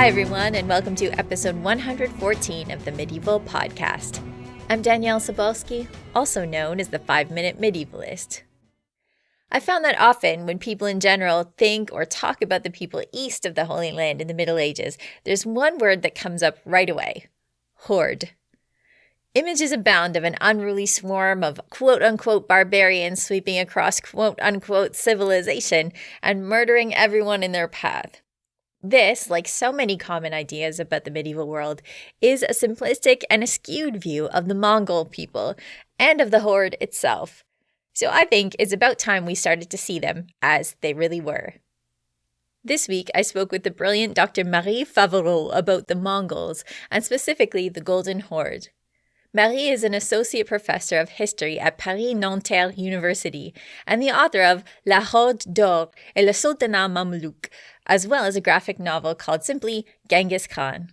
Hi, everyone, and welcome to episode 114 of the Medieval Podcast. I'm Danièle Sobolski, also known as the 5-Minute Medievalist. I found that often when people in general think or talk about the people east of the Holy Land in the Middle Ages, there's one word that comes up right away: horde. Images abound of an unruly swarm of quote-unquote barbarians sweeping across quote-unquote civilization and murdering everyone in their path. This, like so many common ideas about the medieval world, is a simplistic and a skewed view of the Mongol people and of the horde itself. So I think it's about time we started to see them as they really were. This week, I spoke with the brilliant Dr. Marie Favereau about the Mongols, and specifically the Golden Horde. Marie is an associate professor of history at Paris-Nanterre University and the author of La Horde d'Or et le Sultanat Mamelouk, as well as a graphic novel called simply Genghis Khan.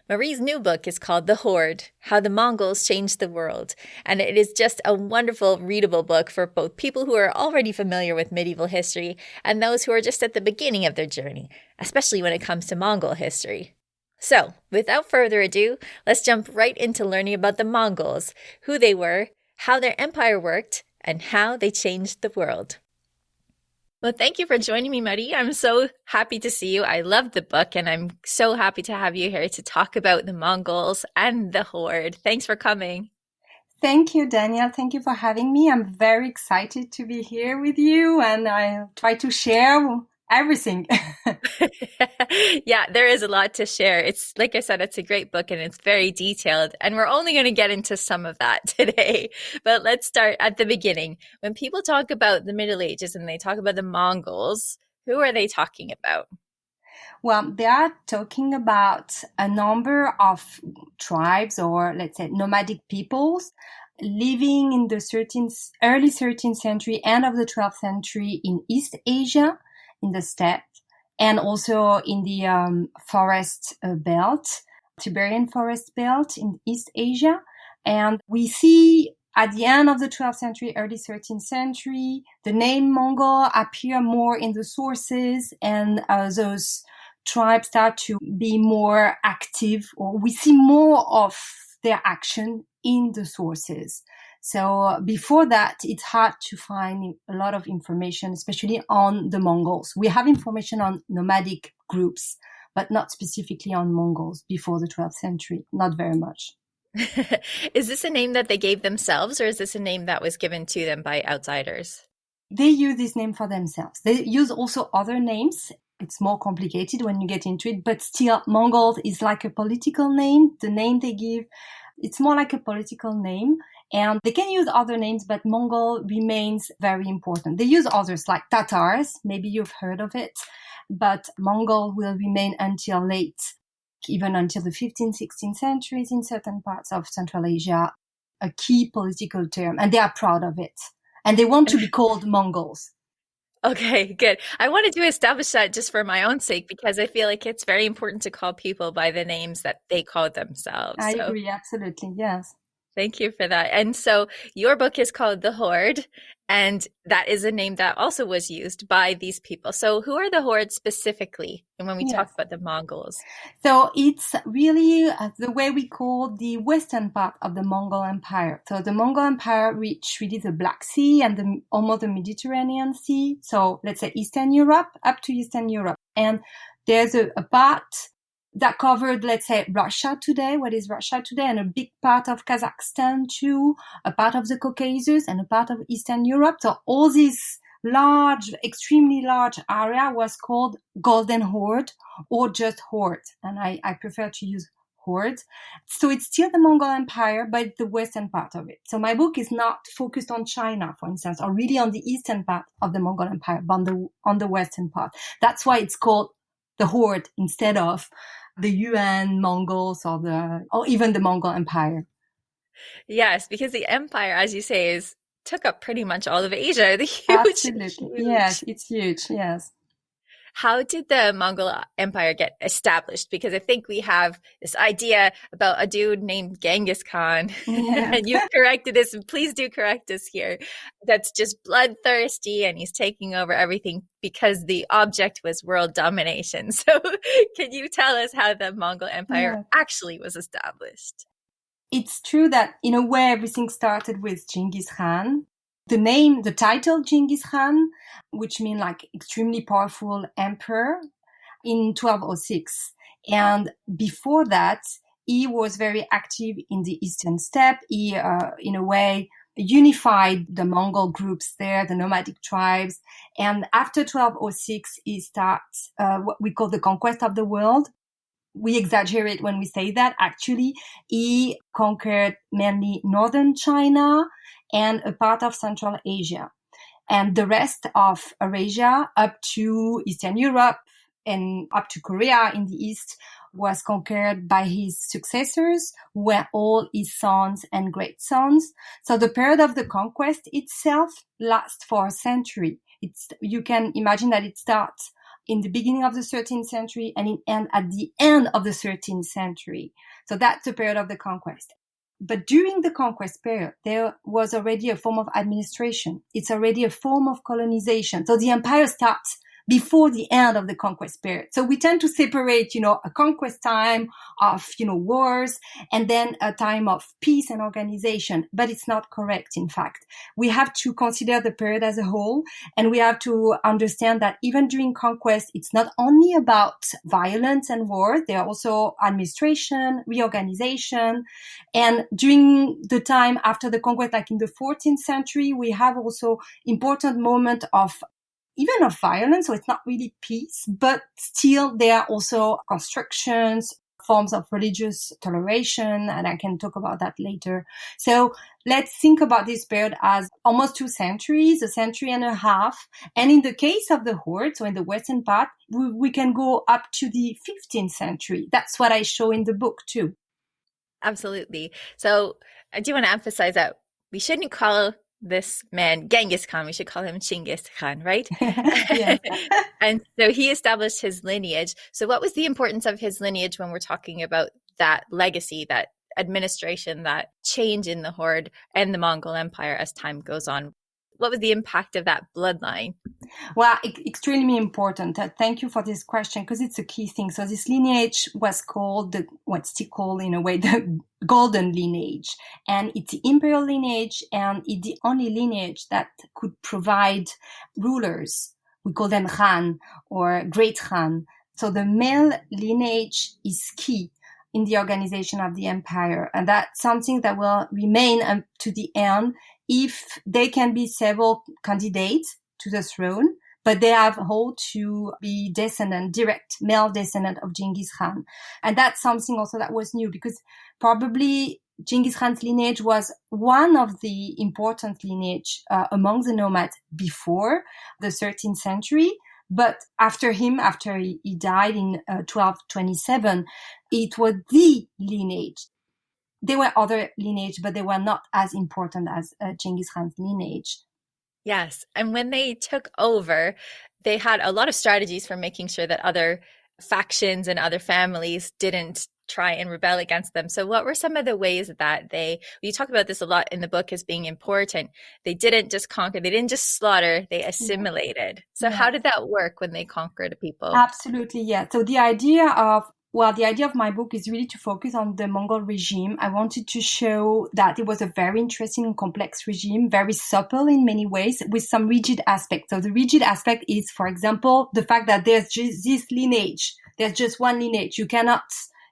Marie's new book is called The Horde: How the Mongols Changed the World, and it is just a wonderful, readable book for both people who are already familiar with medieval history and those who are just at the beginning of their journey, especially when it comes to Mongol history. So, without further ado, let's jump right into learning about the Mongols, who they were, how their empire worked, and how they changed the world. Well, thank you for joining me, Marie. I'm so happy to see you. I love the book, and I'm so happy to have you here to talk about the Mongols and the Horde. Thanks for coming. Thank you, Danielle. Thank you for having me. I'm very excited to be here with you, and I'll try to share everything. Yeah, there is a lot to share. It's like I said, it's a great book and it's very detailed. And we're only going to get into some of that today. But let's start at the beginning. When people talk about the Middle Ages and they talk about the Mongols, who are they talking about? Well, they are talking about a number of tribes, or let's say nomadic peoples, living in the early 13th century, end of the 12th century in East Asia, in the steppe, and also in the forest belt, Siberian forest belt in East Asia. And we see at the end of the 12th century, early 13th century, the name Mongol appear more in the sources, and those tribes start to be more active, or we see more of their action in the sources. So before that, it's hard to find a lot of information, especially on the Mongols. We have information on nomadic groups, but not specifically on Mongols before the 12th century, not very much. Is this a name that they gave themselves, or is this a name that was given to them by outsiders? They use this name for themselves. They use also other names. It's more complicated when you get into it, but still Mongol is like a political name. The name they give, it's more like a political name. And they can use other names, but Mongol remains very important. They use others like Tatars, maybe you've heard of it, but Mongol will remain until late, even until the 15th, 16th centuries in certain parts of Central Asia, a key political term, and they are proud of it. And they want to be called Mongols. Okay, good. I wanted to establish that just for my own sake, because I feel like it's very important to call people by the names that they call themselves. I agree, absolutely, yes. Thank you for that. And so your book is called The Horde, and that is a name that also was used by these people. So who are the Horde specifically? And when we talk about the Mongols? So it's really the way we call the western part of the Mongol Empire. So the Mongol Empire reached really the Black Sea and almost the Mediterranean Sea. So let's say Eastern Europe, up to Eastern Europe. And there's a part that covered, let's say, Russia today, what is Russia today, and a big part of Kazakhstan too, a part of the Caucasus and a part of Eastern Europe. So all this large, extremely large area was called Golden Horde or just Horde. And I prefer to use Horde. So it's still the Mongol Empire, but the western part of it. So my book is not focused on China, for instance, or really on the eastern part of the Mongol Empire, but on the western part. That's why it's called the Horde instead of the Yuan Mongols or even the Mongol Empire. Yes, because the empire, as you say, took up pretty much all of Asia. Absolutely. Yes, it's huge. Yes. How did the Mongol Empire get established? Because I think we have this idea about a dude named Genghis Khan, Yeah. and you've corrected this, and please do correct us here, that's just bloodthirsty and he's taking over everything because the object was world domination. So can you tell us how the Mongol Empire actually was established? It's true that in a way everything started with Genghis Khan. The title Genghis Khan, which means like extremely powerful emperor, in 1206. And before that, he was very active in the Eastern Steppe. He, in a way, unified the Mongol groups there, the nomadic tribes. And after 1206, he starts what we call the conquest of the world. We exaggerate when we say that. Actually, he conquered mainly northern China and a part of Central Asia. And the rest of Eurasia, up to Eastern Europe and up to Korea in the east, was conquered by his successors, who were all his sons and great sons. So the period of the conquest itself lasts for a century. You can imagine that it starts in the beginning of the 13th century and it ends at the end of the 13th century. So that's the period of the conquest. But during the conquest period, there was already a form of administration. It's already a form of colonization. So the empire starts before the end of the conquest period. So we tend to separate, a conquest time of, wars and then a time of peace and organization. But it's not correct, in fact. We have to consider the period as a whole, and we have to understand that even during conquest, it's not only about violence and war. There are also administration, reorganization. And during the time after the conquest, like in the 14th century, we have also important moment of violence, so it's not really peace, but still there are also constructions, forms of religious toleration, and I can talk about that later. So let's think about this period as almost 2 centuries, a century and a half. And in the case of the Horde, so in the western part, we can go up to the 15th century. That's what I show in the book too. Absolutely. So I do want to emphasize that we shouldn't call this man Genghis Khan. We should call him Chinggis Khan, right? Yes. And so he established his lineage. So what was the importance of his lineage when we're talking about that legacy, that administration, that change in the Horde and the Mongol Empire as time goes on? What was the impact of that bloodline? Well, extremely important. Thank you for this question, because it's a key thing. So this lineage was called what's still called in a way the Golden Lineage, and it's the imperial lineage, and it's the only lineage that could provide rulers. We call them Khan or Great Khan. So the male lineage is key in the organization of the empire, and that's something that will remain to the end. If there can be several candidates to the throne, but they have all to be direct male descendant of Genghis Khan. And that's something also that was new, because probably Genghis Khan's lineage was one of the important lineage among the nomads before the 13th century. But after he died in 1227, it was the lineage. There were other lineage, but they were not as important as Genghis Khan's lineage. Yes. And when they took over, they had a lot of strategies for making sure that other factions and other families didn't try and rebel against them. So what were some of the ways that you talk about this a lot in the book as being important. They didn't just conquer, they didn't just slaughter, they assimilated. So how did that work when they conquered people? Absolutely, yeah. So the idea of my book is really to focus on the Mongol regime. I wanted to show that it was a very interesting and complex regime, very supple in many ways, with some rigid aspects. So the rigid aspect is, for example, the fact that there's just this lineage. There's just one lineage. You cannot,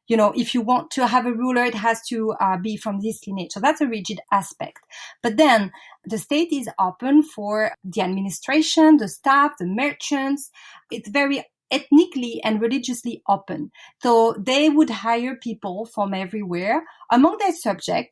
if you want to have a ruler, it has to be from this lineage. So that's a rigid aspect. But then the state is open for the administration, the staff, the merchants. It's very ethnically and religiously open. So they would hire people from everywhere among their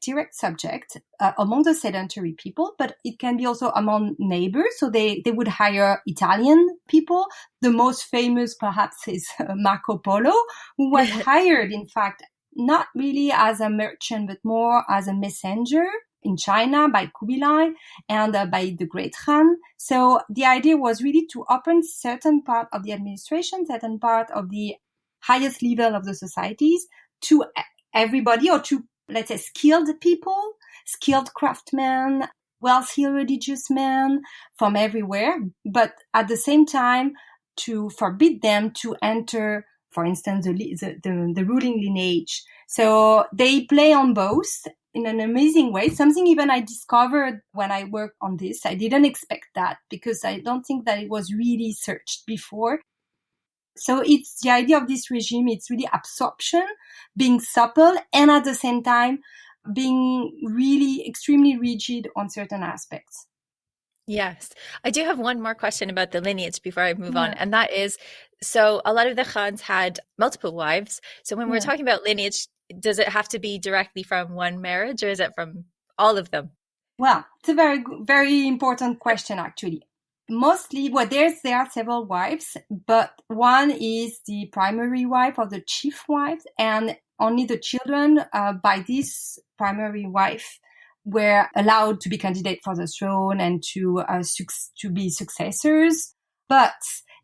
direct subject, among the sedentary people, but it can be also among neighbors. So they would hire Italian people. The most famous perhaps is Marco Polo, who was hired, in fact, not really as a merchant, but more as a messenger. in China by Kubilai and by the Great Khan. So the idea was really to open certain part of the administration, certain part of the highest level of the societies to everybody, or to, let's say, skilled people, skilled craftsmen, wealthy religious men from everywhere, but at the same time to forbid them to enter, for instance, the ruling lineage. So they play on both in an amazing way. Something even I discovered when I worked on this. I didn't expect that because I don't think that it was really searched before. So it's the idea of this regime. It's really absorption, being supple, and at the same time, being really extremely rigid on certain aspects. Yes. I do have one more question about the lineage before I move on. And that is, so a lot of the Khans had multiple wives. So when we're talking about lineage, does it have to be directly from one marriage, or is it from all of them? Well, it's a very, very important question, actually. Mostly, well, there are several wives, but one is the primary wife or the chief wife, and only the children by this primary wife were allowed to be candidate for the throne and to be successors. But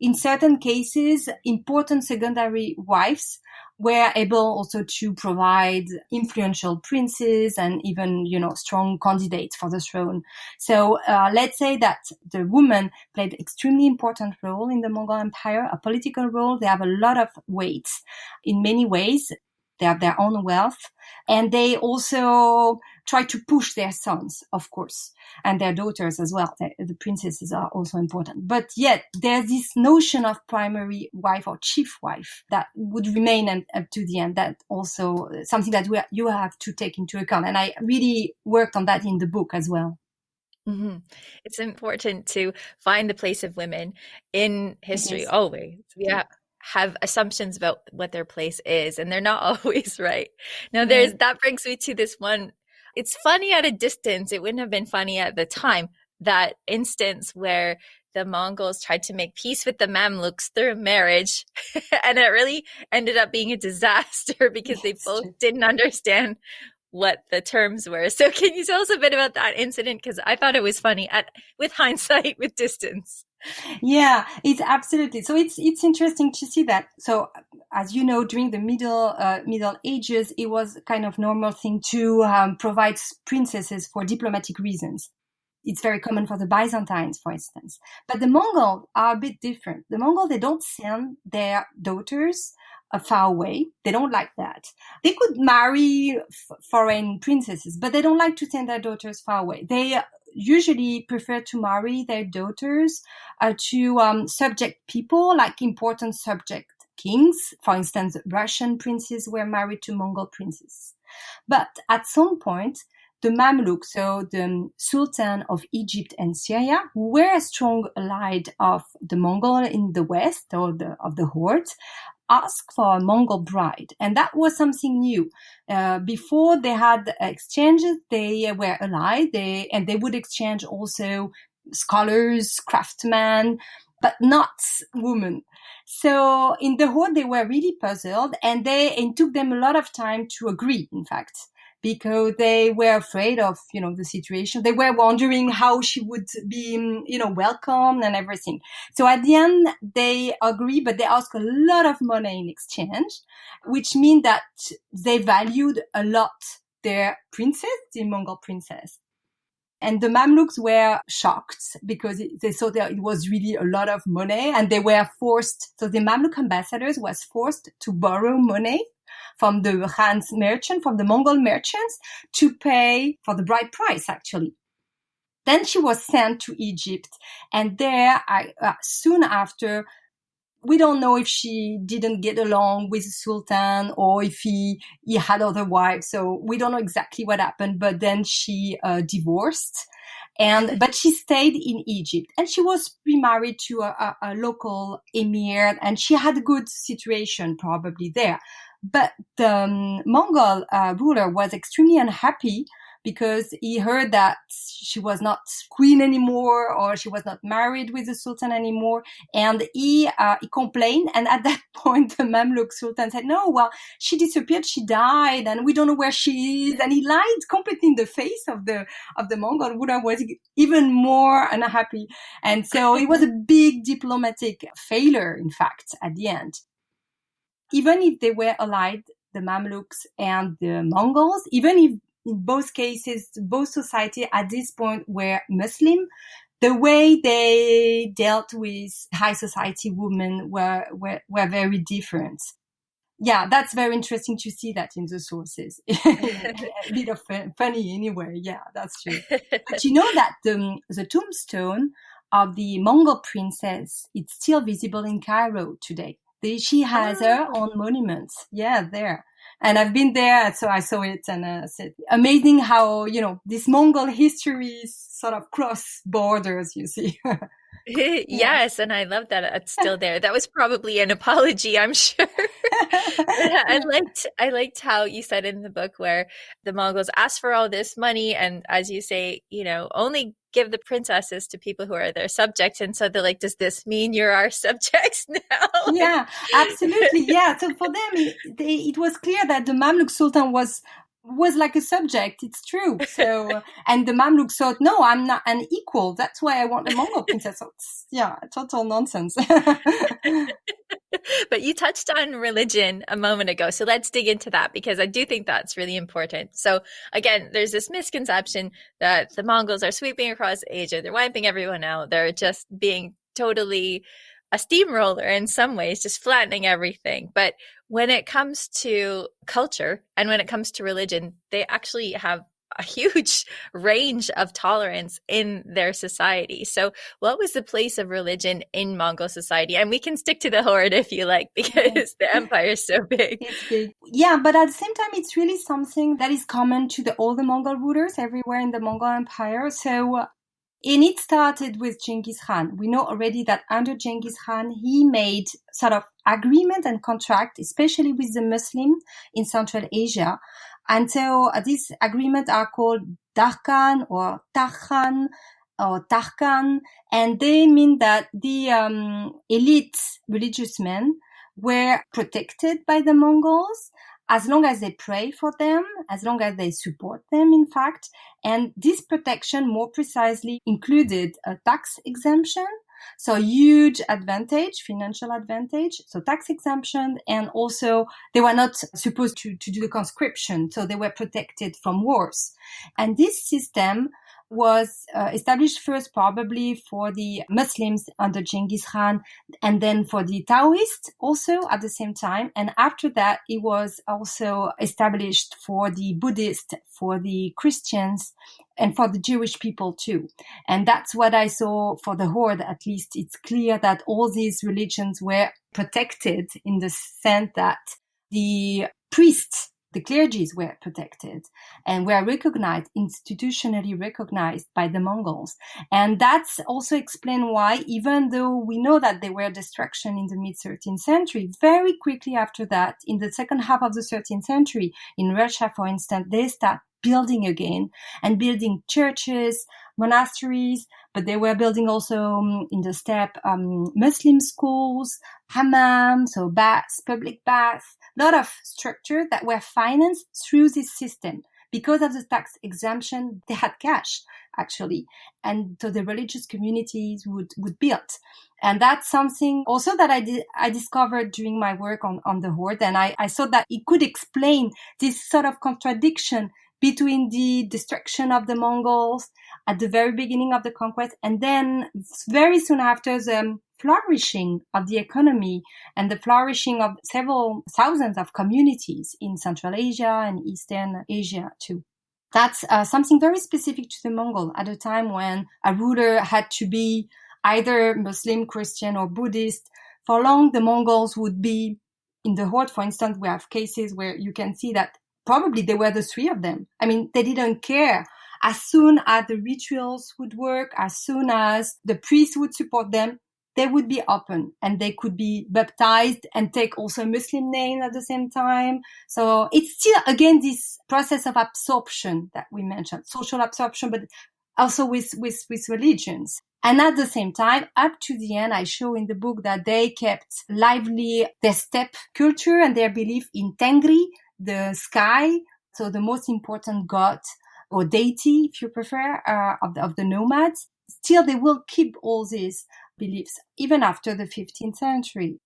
in certain cases, important secondary wives were able also to provide influential princes and even, strong candidates for the throne. So let's say that the women played extremely important role in the Mongol Empire, a political role. They have a lot of weight in many ways. They have their own wealth, and they also try to push their sons, of course, and their daughters as well. The princesses are also important. But yet there's this notion of primary wife or chief wife that would remain up to the end. That also something that you have to take into account. And I really worked on that in the book as well. Mm-hmm. It's important to find the place of women in history always. Yeah. Have assumptions about what their place is, and they're not always right. Now that brings me to this one. It's funny at a distance. It wouldn't have been funny at the time, that instance where the Mongols tried to make peace with the Mamluks through marriage. And it really ended up being a disaster because they both didn't understand what the terms were. So can you tell us a bit about that incident? Because I thought it was funny with hindsight, with distance. Yeah, it's absolutely. So it's interesting to see that. So as you know, during the Middle Ages, it was kind of normal thing to provide princesses for diplomatic reasons. It's very common for the Byzantines, for instance. But the Mongols are a bit different. The Mongols, they don't send their daughters far away. They don't like that. They could marry foreign princesses, but they don't like to send their daughters far away. They usually prefer to marry their daughters to subject people, like important subject kings. For instance, Russian princes were married to Mongol princes. But at some point, the Mamluk, so the Sultan of Egypt and Syria, who were a strong ally of the Mongol in the west, or of the Horde, asked for a Mongol bride. And that was something new. Before they had exchanges, they were allied, and they would exchange also scholars, craftsmen, but not women. So in the Horde, they were really puzzled, and it took them a lot of time to agree, in fact, because they were afraid of, the situation. They were wondering how she would be, welcomed and everything. So at the end, they agree, but they ask a lot of money in exchange, which means that they valued a lot their princess, the Mongol princess. And the Mamluks were shocked because they thought that it was really a lot of money, and they were forced. So the Mamluk ambassadors was forced to borrow money from the Khan's merchant, from the Mongol merchants, to pay for the bride price, actually. Then she was sent to Egypt, and there, soon after, we don't know if she didn't get along with the Sultan or if he had other wives. So we don't know exactly what happened, but then she divorced. But she stayed in Egypt, and she was remarried to a local emir, and she had a good situation probably there. But the Mongol ruler was extremely unhappy because he heard that she was not queen anymore, or she was not married with the sultan anymore. And he complained. And at that point, the Mamluk sultan said, no, well, she disappeared, she died, and we don't know where she is. And he lied completely in the face of the Mongol, who was even more unhappy. And so it was a big diplomatic failure, in fact, at the end. Even if they were allied, the Mamluks and the Mongols, even if in both cases, both societies at this point were Muslim, the way they dealt with high society women were very different. Yeah, that's very interesting to see that in the sources. A bit of funny anyway. Yeah, that's true. But you know that the tombstone of the Mongol princess, it's still visible in Cairo today. She has her own monument. Yeah, there. And I've been there, so I saw it, and said, amazing how, this Mongol history sort of cross borders, you see. Yes, and I love that it's still there. That was probably an apology, I'm sure. I liked how you said in the book where the Mongols asked for all this money, and as you say, only give the princesses to people who are their subjects. And so they're like, does this mean you're our subjects now? Yeah, absolutely. Yeah. So for them, it was clear that the Mamluk Sultan was like a subject. It's true. So, and the Mamluks thought, no, I'm not an equal. That's why I want a Mongol princess. So yeah, total nonsense. But you touched on religion a moment ago. So let's dig into that, because I do think that's really important. So again, there's this misconception that the Mongols are sweeping across Asia. They're wiping everyone out. They're just being totally a steamroller in some ways, just flattening everything. But when it comes to culture and when it comes to religion, they actually have a huge range of tolerance in their society. So what was the place of religion in Mongol society? And we can stick to the Horde if you like, because the empire is so big. It's big. Yeah, but at the same time, it's really something that is common to all the Mongol rulers everywhere in the Mongol Empire. So, and it started with Genghis Khan. We know already that under Genghis Khan, he made sort of agreement and contract, especially with the Muslims in Central Asia. And so these agreements are called Darkhan or Tarkhan or Tarkan, and they mean that the elite religious men were protected by the Mongols as long as they pray for them, as long as they support them, in fact. And this protection more precisely included a tax exemption. So huge advantage, financial advantage. So tax exemption, and also they were not supposed to do the conscription. So they were protected from wars. And this system was established first probably for the Muslims under Genghis Khan, and then for the Taoists also at the same time. And after that, it was also established for the Buddhists, for the Christians, and for the Jewish people too. And that's what I saw for the Horde. At least it's clear that all these religions were protected in the sense that the priests, the clergies were protected and were recognized, institutionally recognized by the Mongols. And that's also explained why, even though we know that there were destruction in the mid-13th century, very quickly after that, in the second half of the 13th century, in Russia, for instance, they start building again and building churches, monasteries, but they were building also in the steppe Muslim schools, hammam, so baths, public baths, a lot of structures that were financed through this system. Because of the tax exemption, they had cash, actually. And so the religious communities would build. And that's something also that I discovered during my work on the Horde. And I thought that it could explain this sort of contradiction between the destruction of the Mongols at the very beginning of the conquest, and then very soon after the flourishing of the economy and the flourishing of several thousands of communities in Central Asia and Eastern Asia too. That's something very specific to the Mongol at a time when a ruler had to be either Muslim, Christian, or Buddhist. For long, the Mongols would be in the Horde. For instance, we have cases where you can see that probably there were the three of them. I mean, they didn't care. As soon as the rituals would work, as soon as the priests would support them, they would be open and they could be baptized and take also a Muslim name at the same time. So it's still, again, this process of absorption that we mentioned, social absorption, but also with religions. And at the same time, up to the end, I show in the book that they kept lively their steppe culture and their belief in Tengri, the sky, so the most important god or deity, if you prefer, of the nomads. Still, they will keep all these beliefs even after the 15th century.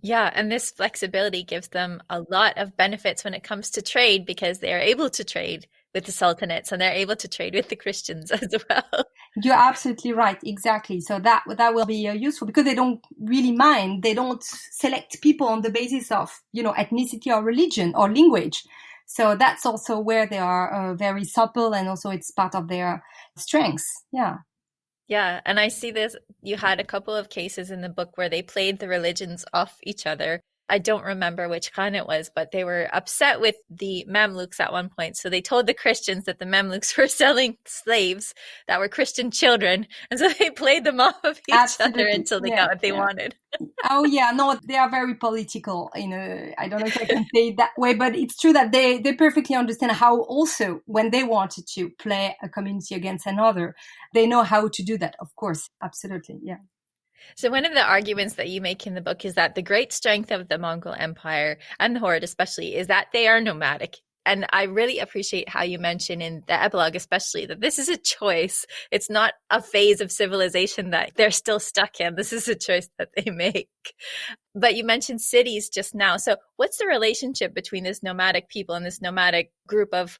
Yeah, and this flexibility gives them a lot of benefits when it comes to trade because they are able to trade with the sultanates and they're able to trade with the Christians as well. You're absolutely right. Exactly. So that will be useful because they don't really mind. They don't select people on the basis of, ethnicity or religion or language. So that's also where they are very supple, and also it's part of their strengths. Yeah. Yeah, and I see this. You had a couple of cases in the book where they played the religions off each other. I don't remember which Khan it was, but they were upset with the Mamluks at one point. So they told the Christians that the Mamluks were selling slaves that were Christian children. And so they played them off of each other until they got what they wanted. Oh, yeah. No, they are very political. I don't know if I can say it that way, but it's true that they perfectly understand how also when they wanted to play a community against another, they know how to do that. Of course. Absolutely. Yeah. So one of the arguments that you make in the book is that the great strength of the Mongol Empire and the Horde especially is that they are nomadic. And I really appreciate how you mention in the epilogue especially that this is a choice. It's not a phase of civilization that they're still stuck in. This is a choice that they make. But you mentioned cities just now. So what's the relationship between this nomadic people and this nomadic group of,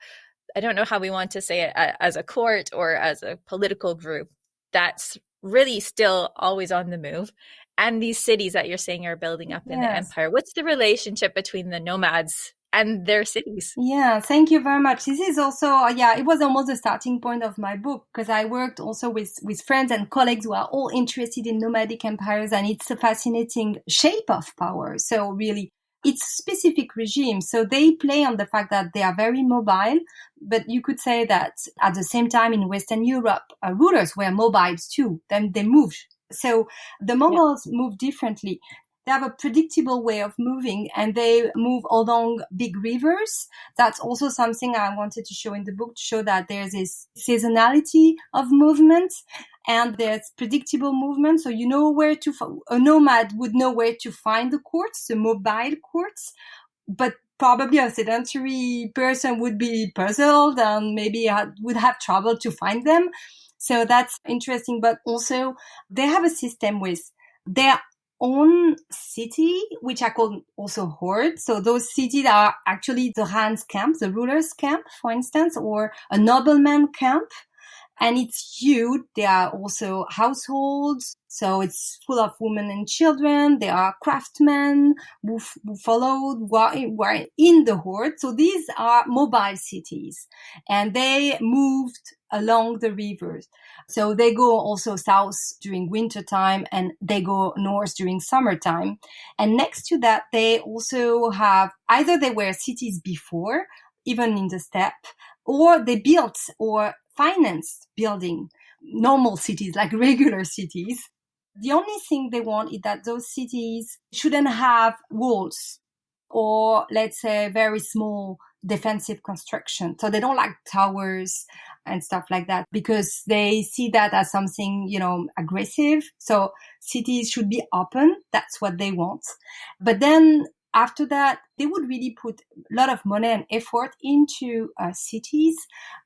I don't know how we want to say it, as a court or as a political group that's really still always on the move, and these cities that you're saying are building up in the empire? What's the relationship between the nomads and their cities? Yeah, thank you very much. This is also, it was almost the starting point of my book because I worked also with friends and colleagues who are all interested in nomadic empires, and it's a fascinating shape of power. So really, it's specific regimes. So they play on the fact that they are very mobile, but you could say that at the same time in Western Europe, rulers were mobile too. Then they moved. So the Mongols move differently. They have a predictable way of moving, and they move along big rivers. That's also something I wanted to show in the book, to show that there's this seasonality of movement and there's predictable movement. So a nomad would know where to find the courts, the mobile courts, but probably a sedentary person would be puzzled and maybe would have trouble to find them. So that's interesting. But also they have a system with their own city, which are called also hordes. So those cities are actually the Khan's camp, the ruler's camp, for instance, or a nobleman camp. And it's huge. There are also households. So it's full of women and children. There are craftsmen who were in the horde. So these are mobile cities, and they moved along the rivers. So they go also south during winter time, and they go north during summertime. And next to that, they also have, either they were cities before, even in the steppe, or they built or financed building normal cities, like regular cities. The only thing they want is that those cities shouldn't have walls or, let's say, very small defensive construction. So they don't like towers and stuff like that because they see that as something, aggressive. So cities should be open. That's what they want. But then after that, they would really put a lot of money and effort into cities.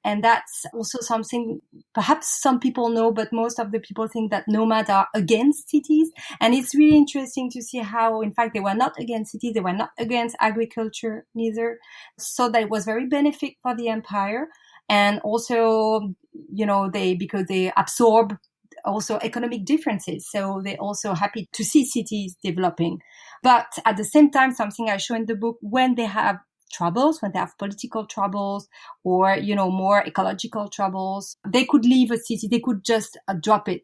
And that's also something perhaps some people know, but most of the people think that nomads are against cities. And it's really interesting to see how, in fact, they were not against cities. They were not against agriculture neither. So that was very beneficial for the empire. And also, because they absorb also economic differences. So they're also happy to see cities developing. But at the same time, something I show in the book, when they have troubles, when they have political troubles or, more ecological troubles, they could leave a city. They could just drop it.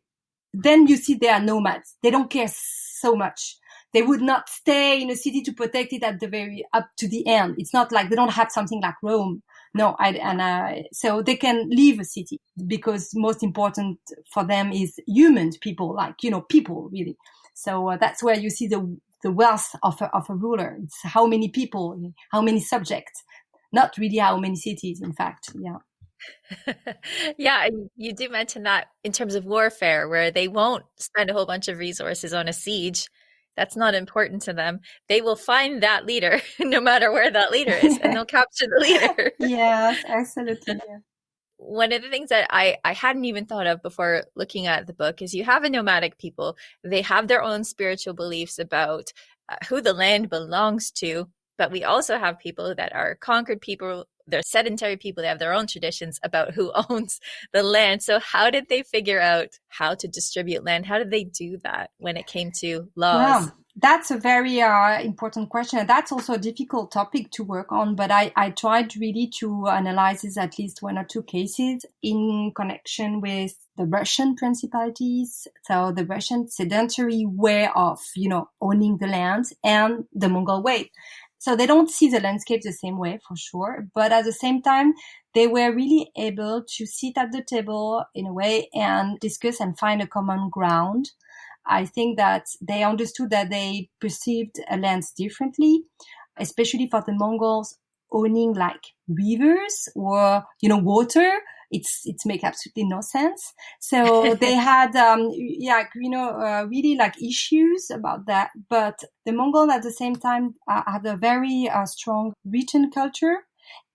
Then you see they are nomads. They don't care so much. They would not stay in a city to protect it at the very up to the end. It's not like they don't have something like Rome. No, so they can leave a city because most important for them is human people, like, people really. So that's where you see the wealth of a ruler. It's how many people, how many subjects, not really how many cities, in fact. Yeah. Yeah, and you do mention that in terms of warfare, where they won't spend a whole bunch of resources on a siege. That's not important to them. They will find that leader, no matter where that leader is, and they'll capture the leader. Yes, absolutely. Yeah. One of the things that I hadn't even thought of before looking at the book is you have a nomadic people. They have their own spiritual beliefs about who the land belongs to, but we also have people that are conquered people. They're sedentary people. They have their own traditions about who owns the land. So how did they figure out how to distribute land? How did they do that when it came to laws? Well, that's a very important question. And that's also a difficult topic to work on. But I tried really to analyze at least one or two cases in connection with the Russian principalities. So the Russian sedentary way of, owning the land, and the Mongol way. So they don't see the landscape the same way, for sure. But at the same time, they were really able to sit at the table in a way and discuss and find a common ground. I think that they understood that they perceived lands differently, especially for the Mongols owning like rivers or, water. It makes absolutely no sense. So they had, really like issues about that. But the Mongols at the same time had a very strong written culture.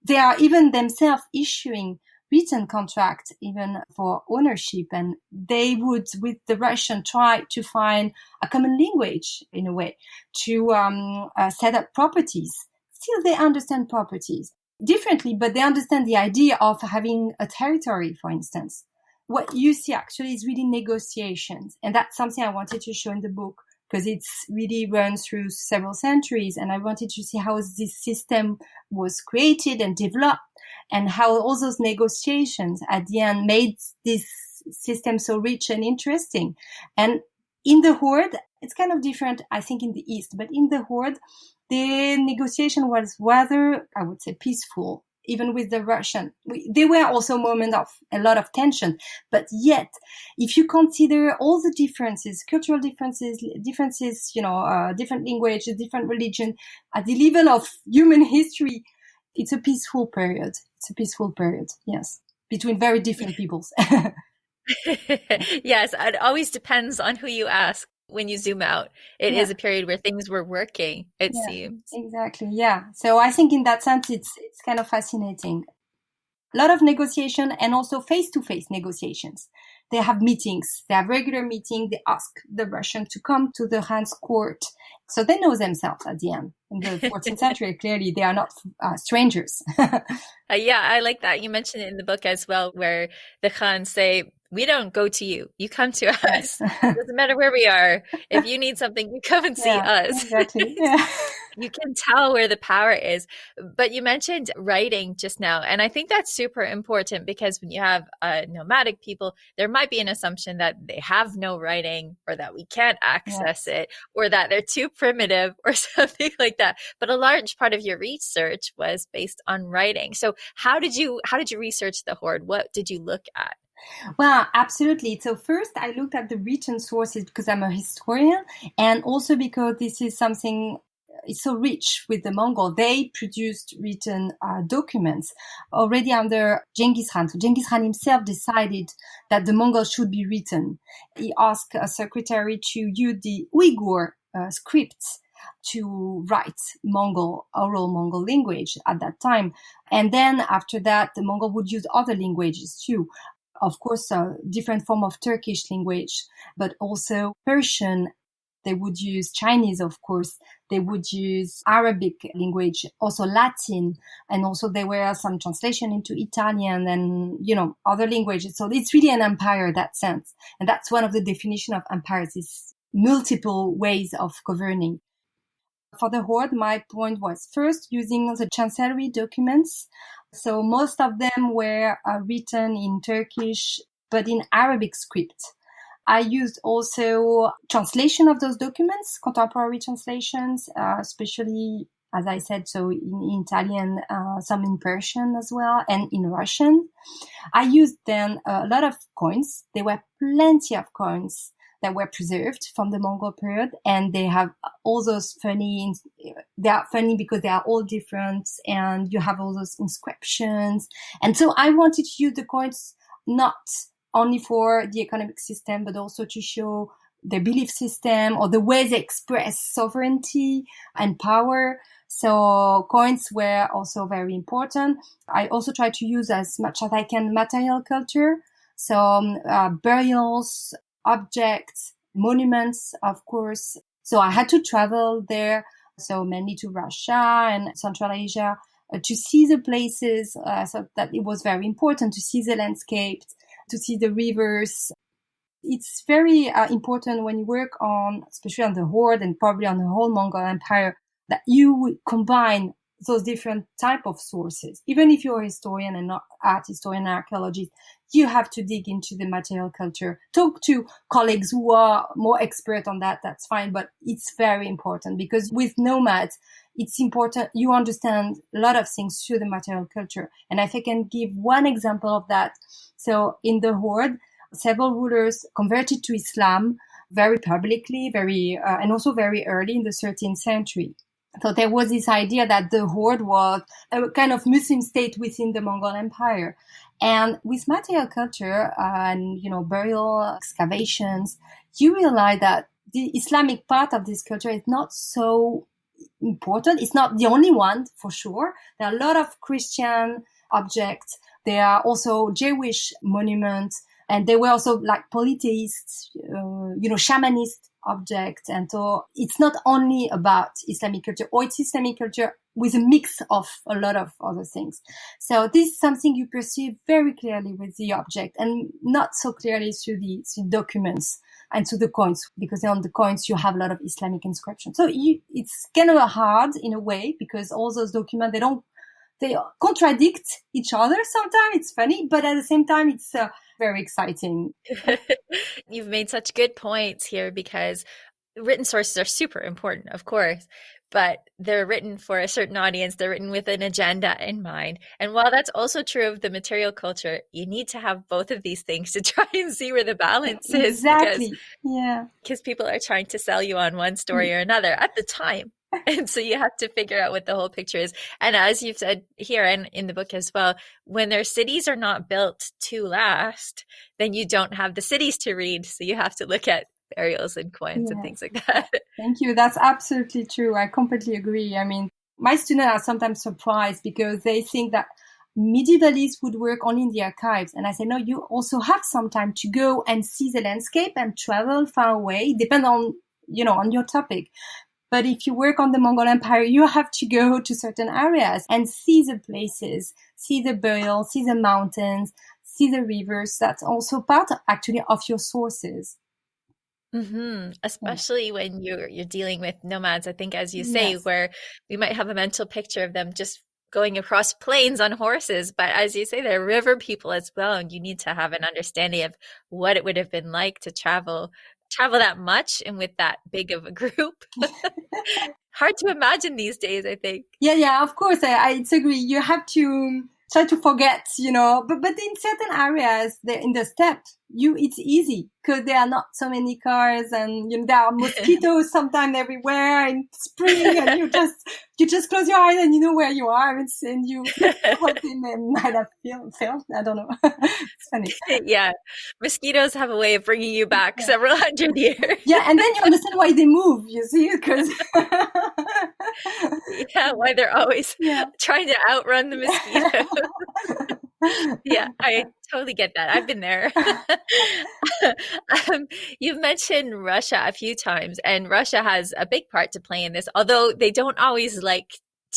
They are even themselves issuing written contract even for ownership, and they would with the Russian try to find a common language in a way to set up properties. Still they understand properties differently, but they understand the idea of having a territory, for instance. What you see actually is really negotiations, and that's something I wanted to show in the book because it's really runs through several centuries, and I wanted to see how this system was created and developed, and how all those negotiations at the end made this system so rich and interesting. And in the Horde, it's kind of different, I think, in the East, but in the Horde, the negotiation was rather, I would say, peaceful, even with the Russian. There were also moments of a lot of tension, but yet, if you consider all the differences, cultural differences, different languages, different religion, at the level of human history, it's a peaceful period. It's a peaceful period, yes, between very different peoples. Yes, it always depends on who you ask. When you zoom out, it is a period where things were working, it seems. Exactly, yeah. So I think in that sense, it's kind of fascinating. A lot of negotiation and also face-to-face negotiations. They have meetings. They have regular meetings. They ask the Russian to come to the Khan's court. So they know themselves at the end. In the 14th century, clearly, they are not strangers. Yeah, I like that. You mentioned it in the book as well, where the Khans say, we don't go to you. You come to us. Yes. It doesn't matter where we are. If you need something, you come and see us. Exactly. Yeah. You can tell where the power is. But you mentioned writing just now. And I think that's super important because when you have nomadic people, there might be an assumption that they have no writing or that we can't access it or that they're too primitive or something like that. But a large part of your research was based on writing. So how did you research the Horde? What did you look at? Well, absolutely. So first I looked at the written sources because I'm a historian, and also because this is something it's so rich with the Mongol. They produced written documents already under Genghis Khan. So Genghis Khan himself decided that the Mongols should be written. He asked a secretary to use the Uyghur scripts to write oral Mongol language at that time. And then after that, the Mongol would use other languages too. Of course, a different form of Turkish language, but also Persian. They would use Chinese, of course. They would use Arabic language, also Latin. And also there were some translation into Italian and, other languages. So it's really an empire in that sense. And that's one of the definition of empires, is multiple ways of governing. For the Horde, my point was first using the chancellery documents. So most of them were written in Turkish, but in Arabic script. I used also translation of those documents, contemporary translations, especially, as I said, so in Italian, some in Persian as well, and in Russian. I used then a lot of coins. There were plenty of coins that were preserved from the Mongol period. And they have all those they are funny because they are all different, and you have all those inscriptions. And so I wanted to use the coins not only for the economic system, but also to show their belief system or the way they express sovereignty and power. So coins were also very important. I also try to use as much as I can material culture. So burials, objects, monuments, of course. So I had to travel there, so mainly to Russia and Central Asia, to see the places. So that it was very important to see the landscape, to see the rivers. It's very important when you work on, especially on the Horde and probably on the whole Mongol Empire, that you combine those different type of sources. Even if you're a historian and not art historian and archaeologist, you have to dig into the material culture. Talk to colleagues who are more expert on that, that's fine, but it's very important because with nomads, it's important you understand a lot of things through the material culture. And if I can give one example of that. So in the Horde, several rulers converted to Islam very publicly, and also very early in the 13th century. So there was this idea that the Horde was a kind of Muslim state within the Mongol Empire. And with material culture and, burial excavations, you realize that the Islamic part of this culture is not so important. It's not the only one, for sure. There are a lot of Christian objects. There are also Jewish monuments. And they were also like polytheists, shamanist objects. And so it's not only about Islamic culture, or it's Islamic culture with a mix of a lot of other things. So this is something you perceive very clearly with the object and not so clearly through the documents and through the coins, because on the coins you have a lot of Islamic inscriptions. So it's kind of hard in a way because all those documents, they contradict each other sometimes. It's funny, but at the same time, it's very exciting. You've made such good points here because written sources are super important, of course, but they're written for a certain audience. They're written with an agenda in mind. And while that's also true of the material culture, you need to have both of these things to try and see where the balance is. Exactly. Because people are trying to sell you on one story or another at the time. And so you have to figure out what the whole picture is. And as you've said here and in the book as well, when their cities are not built to last, then you don't have the cities to read. So you have to look at burials and coins and things like that. Thank you. That's absolutely true. I completely agree. I mean, my students are sometimes surprised because they think that medievalists would work only in the archives. And I say, no, you also have some time to go and see the landscape and travel far away, depend on, on your topic. But if you work on the Mongol Empire, you have to go to certain areas and see the places, see the burials, see the mountains, see the rivers. That's also part, actually, of your sources. Mm-hmm. Especially when you're dealing with nomads, I think, as you say, where we might have a mental picture of them just going across plains on horses. But as you say, they're river people as well. And you need to have an understanding of what it would have been like to travel that much and with that big of a group. Hard to imagine these days, I think. Yeah, of course. I agree. You have to try to forget, but in certain areas, in the steppe, it's easy because there are not so many cars and, there are mosquitoes sometimes everywhere in spring and you just close your eyes and you know where you are and you what they might have felt. I don't know. It's funny. Yeah. Mosquitoes have a way of bringing you back several hundred years. Yeah. And then you understand why they move, you see, because why they're always trying to outrun the mosquito. Yeah, I totally get that. I've been there. You've mentioned Russia a few times, and Russia has a big part to play in this, although they don't always like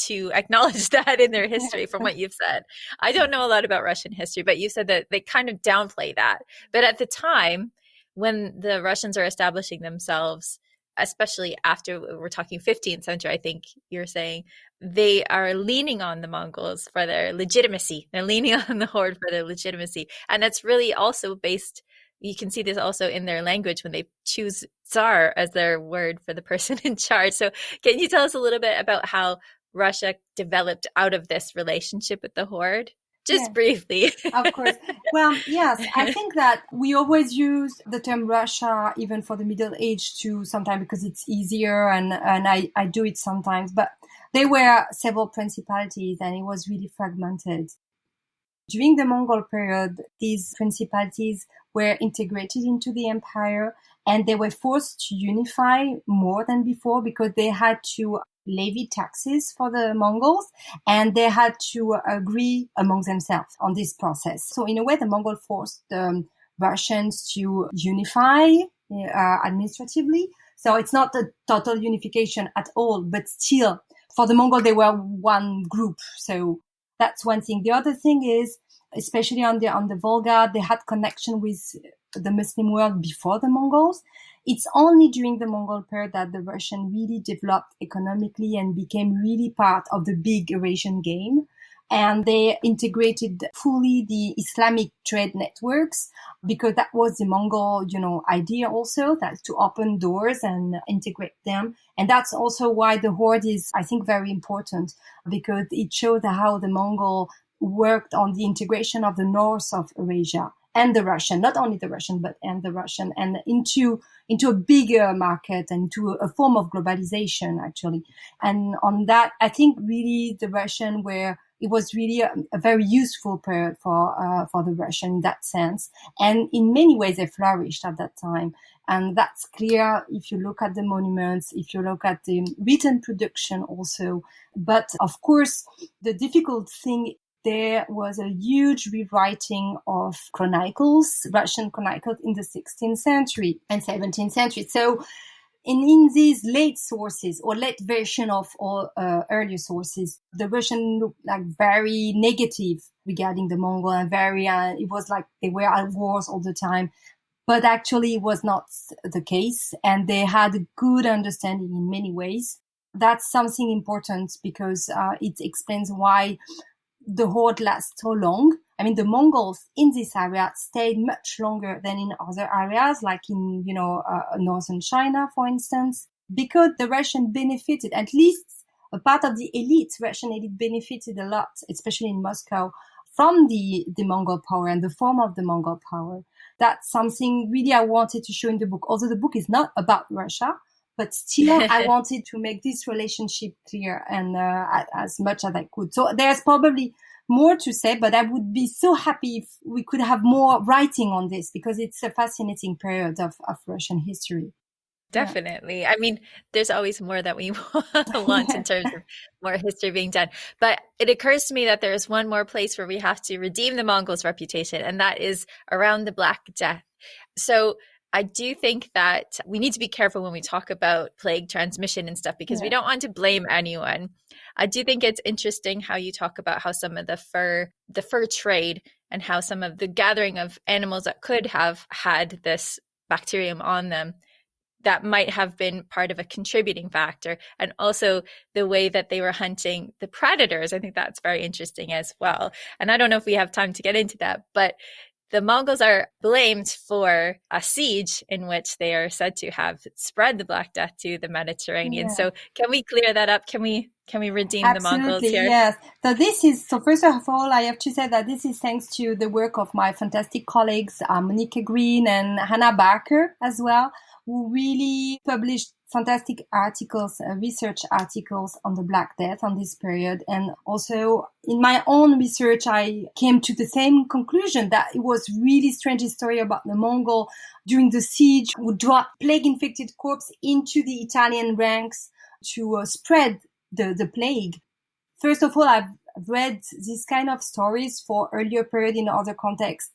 to acknowledge that in their history from what you've said. I don't know a lot about Russian history, but you said that they kind of downplay that. But at the time, when the Russians are establishing themselves, especially after we're talking 15th century, I think you're saying, they are leaning on the Mongols for their legitimacy. They're leaning on the Horde for their legitimacy. And that's really also based, you can see this also in their language when they choose Tsar as their word for the person in charge. So can you tell us a little bit about how Russia developed out of this relationship with the Horde? just briefly. Of course. Well, yes, I think that we always use the term Russia, even for the Middle Age, too, sometimes because it's easier, and I do it sometimes. But there were several principalities, and it was really fragmented. During the Mongol period, these principalities were integrated into the empire, and they were forced to unify more than before because they had to levy taxes for the Mongols, and they had to agree among themselves on this process. So in a way, the Mongol forced the Russians to unify administratively. So it's not a total unification at all, but still, for the Mongol, they were one group. So that's one thing. The other thing is, especially on the Volga, they had connection with the Muslim world before the Mongols. It's only during the Mongol period that the Russian really developed economically and became really part of the big Eurasian game. And they integrated fully the Islamic trade networks because that was the Mongol, idea also, that's to open doors and integrate them. And that's also why the Horde is, I think, very important because it shows how the Mongol worked on the integration of the north of Eurasia and the Russian, not only the Russian, and the Russian, and into a bigger market and to a form of globalization, actually. And on that, I think really the Russian it was really a very useful period for the Russian in that sense. And in many ways, they flourished at that time. And that's clear if you look at the monuments, if you look at the written production also. But of course, the difficult thing, there was a huge rewriting of chronicles, Russian chronicles in the 16th century and 17th century. So in these late sources or late version of all earlier sources, the Russian looked like very negative regarding the Mongol and very, it was like they were at wars all the time. But actually it was not the case, and they had a good understanding in many ways. That's something important because it explains why the Horde lasts so long. I mean, the Mongols in this area stayed much longer than in other areas, like in, northern China, for instance, because the Russian benefited, at least a part of the elite, Russian elite benefited a lot, especially in Moscow, from the Mongol power and the form of the Mongol power. That's something really I wanted to show in the book. Although the book is not about Russia, but still I wanted to make this relationship clear and as much as I could. So there's probably more to say, but I would be so happy if we could have more writing on this because it's a fascinating period of Russian history. Definitely. I mean, there's always more that we want in terms of more history being done. But it occurs to me that there's one more place where we have to redeem the Mongols' reputation, and that is around the Black Death. So I do think that we need to be careful when we talk about plague transmission and stuff because we don't want to blame anyone. I do think it's interesting how you talk about how some of the fur trade and how some of the gathering of animals that could have had this bacterium on them that might have been part of a contributing factor, and also the way that they were hunting the predators. I think that's very interesting as well. And I don't know if we have time to get into that, but the Mongols are blamed for a siege in which they are said to have spread the Black Death to the Mediterranean. Yeah. So can we clear that up? Can we redeem Absolutely, the Mongols here? Yes. So first of all, I have to say that this is thanks to the work of my fantastic colleagues, Monica Green and Hannah Barker as well, who really published fantastic articles, research articles on the Black Death on this period. And also in my own research, I came to the same conclusion that it was really strange story about the Mongol during the siege would drop plague-infected corpse into the Italian ranks to spread the plague. First of all, I've read these kind of stories for earlier period in other contexts.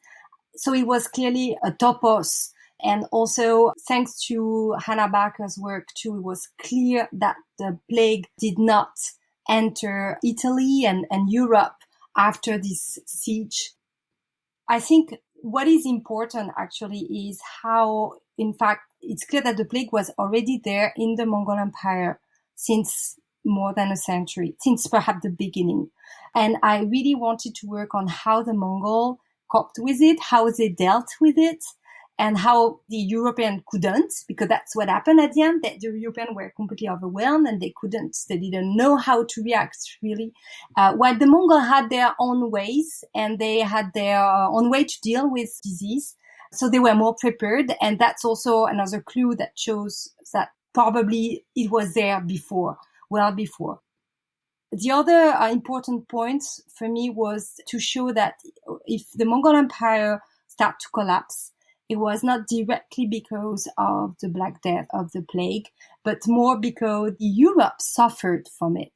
So it was clearly a topos. And also, thanks to Hannah Barker's work too, it was clear that the plague did not enter Italy and Europe after this siege. I think what is important actually is how, in fact, it's clear that the plague was already there in the Mongol Empire since more than a century, since perhaps the beginning. And I really wanted to work on how the Mongol coped with it, how they dealt with it, and how the European couldn't, because that's what happened at the end, that the Europeans were completely overwhelmed and they didn't know how to react really. While the Mongols had their own ways and they had their own way to deal with disease. So they were more prepared. And that's also another clue that shows that probably it was there before, well before. The other important point for me was to show that if the Mongol Empire started to collapse, it was not directly because of the Black Death, of the plague, but more because Europe suffered from it.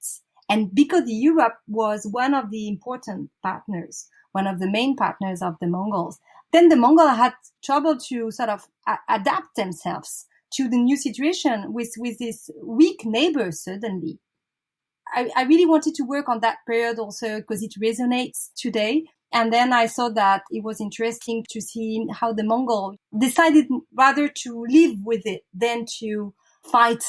And because Europe was one of the important partners, one of the main partners of the Mongols, then the Mongols had trouble to sort of adapt themselves to the new situation with this weak neighbor suddenly. I really wanted to work on that period also because it resonates today. And then I saw that it was interesting to see how the Mongols decided rather to live with it than to fight,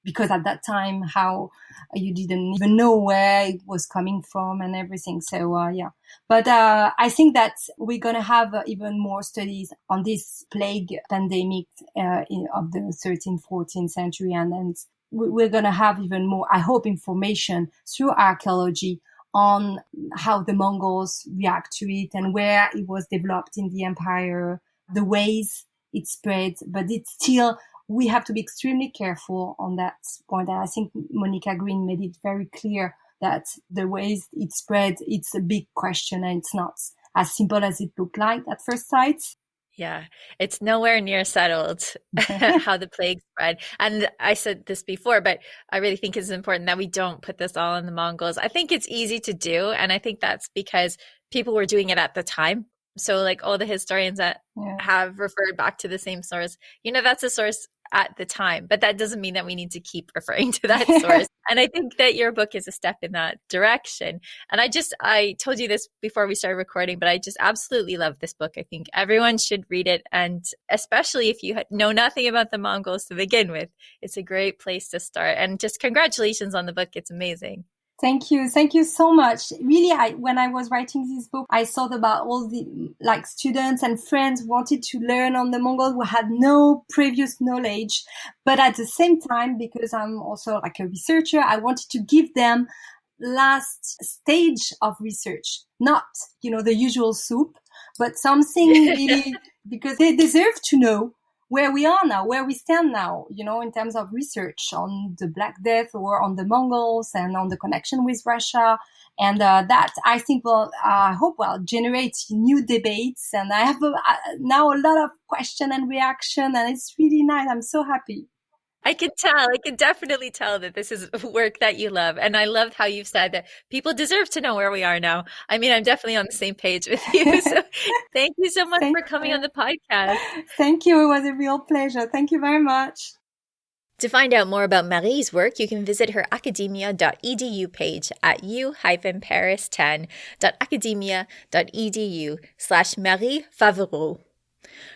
because at that time, how you didn't even know where it was coming from and everything. So, yeah. But I think that we're going to have even more studies on this plague pandemic of the 13th, 14th century. And then we're going to have even more, I hope, information through archaeology on how the Mongols react to it and where it was developed in the empire, the ways it spread. But it's still, we have to be extremely careful on that point. And I think Monica Green made it very clear that the ways it spread, it's a big question and it's not as simple as it looked like at first sight. Yeah, it's nowhere near settled how the plague spread. And I said this before, but I really think it's important that we don't put this all on the Mongols. I think it's easy to do. And I think that's because people were doing it at the time. So like all the historians that have referred back to the same source, that's a source at the time, but that doesn't mean that we need to keep referring to that source. And I think that your book is a step in that direction. And I told you this before we started recording, but I just absolutely love this book. I think everyone should read it. And especially if you know nothing about the Mongols to begin with, it's a great place to start. And just congratulations on the book. It's amazing. Thank you. Thank you so much. Really, when I was writing this book, I thought about all the students and friends who wanted to learn on the Mongols who had no previous knowledge. But at the same time, because I'm also like a researcher, I wanted to give them last stage of research, not, the usual soup, but something really, because they deserve to know where we are now, where we stand now, in terms of research on the Black Death or on the Mongols and on the connection with Russia. And that, I think, will generate new debates. And I have now a lot of question and reaction, and it's really nice. I'm so happy. I can definitely tell that this is work that you love. And I love how you've said that people deserve to know where we are now. I mean, I'm definitely on the same page with you. So thank you so much for coming on the podcast. Thank you. It was a real pleasure. Thank you very much. To find out more about Marie's work, you can visit her academia.edu page at u-paris10.academia.edu/Marie Favereau.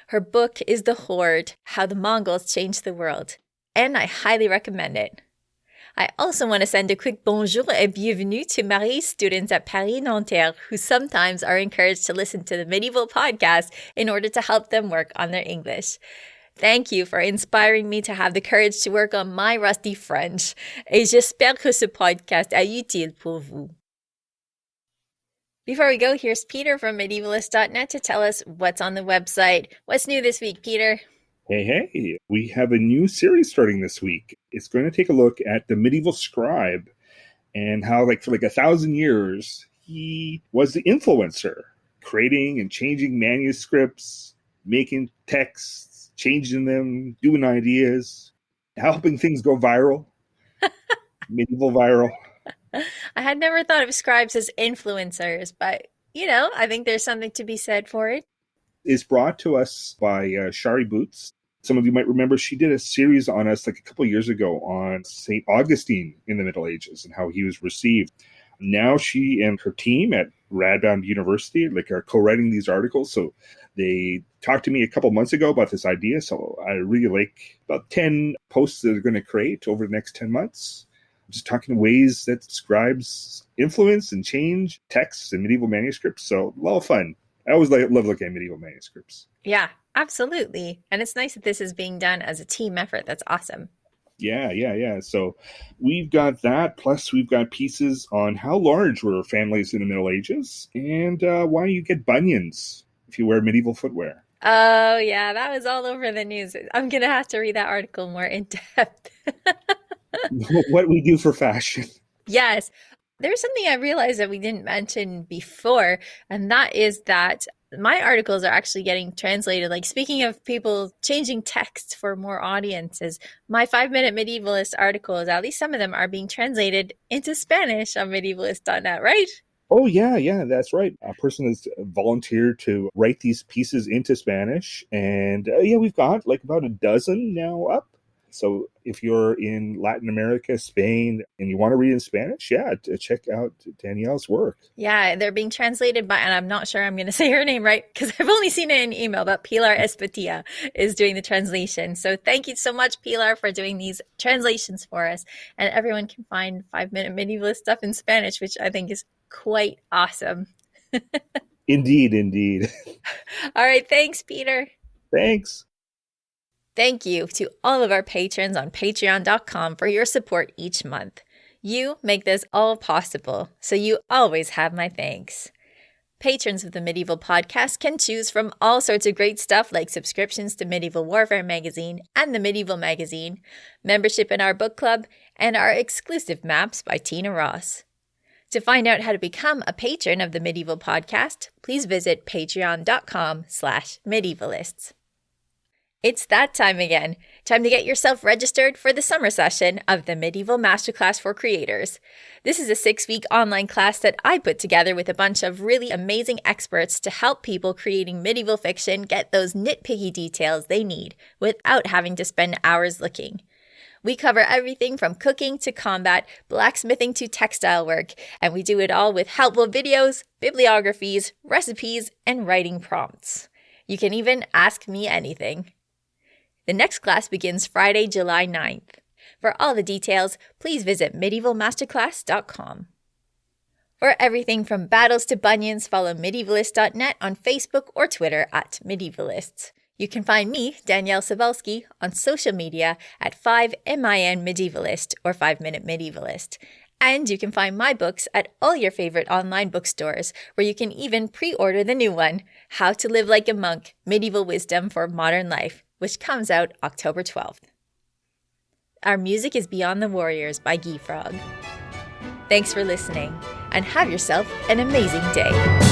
Her book is The Horde, How the Mongols Changed the World, and I highly recommend it. I also want to send a quick bonjour et bienvenue to Marie's students at Paris Nanterre, who sometimes are encouraged to listen to the Medieval podcast in order to help them work on their English. Thank you for inspiring me to have the courage to work on my rusty French, et j'espère que ce podcast est utile pour vous. Before we go, here's Peter from medievalist.net to tell us what's on the website. What's new this week, Peter? Hey, we have a new series starting this week. It's going to take a look at the medieval scribe and how, for 1,000 years, he was the influencer, creating and changing manuscripts, making texts, changing them, doing ideas, helping things go viral, medieval viral. I had never thought of scribes as influencers, but, I think there's something to be said for it. It's brought to us by Shari Boots. Some of you might remember she did a series on us a couple years ago on St. Augustine in the Middle Ages and how he was received. Now she and her team at Radboud University are co-writing these articles. So they talked to me a couple months ago about this idea. So I really like about 10 posts that they're going to create over the next 10 months. Just talking ways that scribes influence and change texts and medieval manuscripts. So a lot of fun. I always love looking at medieval manuscripts. Yeah, absolutely. And it's nice that this is being done as a team effort. That's awesome. Yeah. So we've got that. Plus, we've got pieces on how large were families in the Middle Ages and why you get bunions if you wear medieval footwear. Oh, yeah, that was all over the news. I'm going to have to read that article more in depth. What we do for fashion. Yes. There's something I realized that we didn't mention before, and that is that my articles are actually getting translated. Like, speaking of people changing text for more audiences, my 5-minute medievalist articles, at least some of them, are being translated into Spanish on medievalist.net, right? Oh, yeah, that's right. A person has volunteered to write these pieces into Spanish. And we've got like about a dozen now up. So if you're in Latin America, Spain, and you want to read in Spanish, check out Danielle's work. Yeah, they're being translated by, and I'm not sure I'm going to say her name right because I've only seen it in email, but Pilar Espetia is doing the translation. So thank you so much, Pilar, for doing these translations for us. And everyone can find 5-minute medievalist stuff in Spanish, which I think is quite awesome. Indeed. All right. Thanks, Peter. Thanks. Thank you to all of our patrons on patreon.com for your support each month. You make this all possible, so you always have my thanks. Patrons of the Medieval Podcast can choose from all sorts of great stuff like subscriptions to Medieval Warfare Magazine and the Medieval Magazine, membership in our book club, and our exclusive maps by Tina Ross. To find out how to become a patron of the Medieval Podcast, please visit patreon.com/medievalists. It's that time again. Time to get yourself registered for the summer session of the Medieval Masterclass for Creators. This is a 6-week online class that I put together with a bunch of really amazing experts to help people creating medieval fiction get those nitpicky details they need without having to spend hours looking. We cover everything from cooking to combat, blacksmithing to textile work, and we do it all with helpful videos, bibliographies, recipes, and writing prompts. You can even ask me anything. The next class begins Friday, July 9th. For all the details, please visit medievalmasterclass.com. For everything from battles to bunions, follow medievalist.net on Facebook or Twitter at medievalists. You can find me, Danièle Cebulski, on social media at 5MIN-Medievalist or 5-Minute Medievalist. And you can find my books at all your favorite online bookstores, where you can even pre-order the new one, How to Live Like a Monk, Medieval Wisdom for Modern Life, which comes out October 12th. Our music is Beyond the Warriors by Guy Frog. Thanks for listening, and have yourself an amazing day.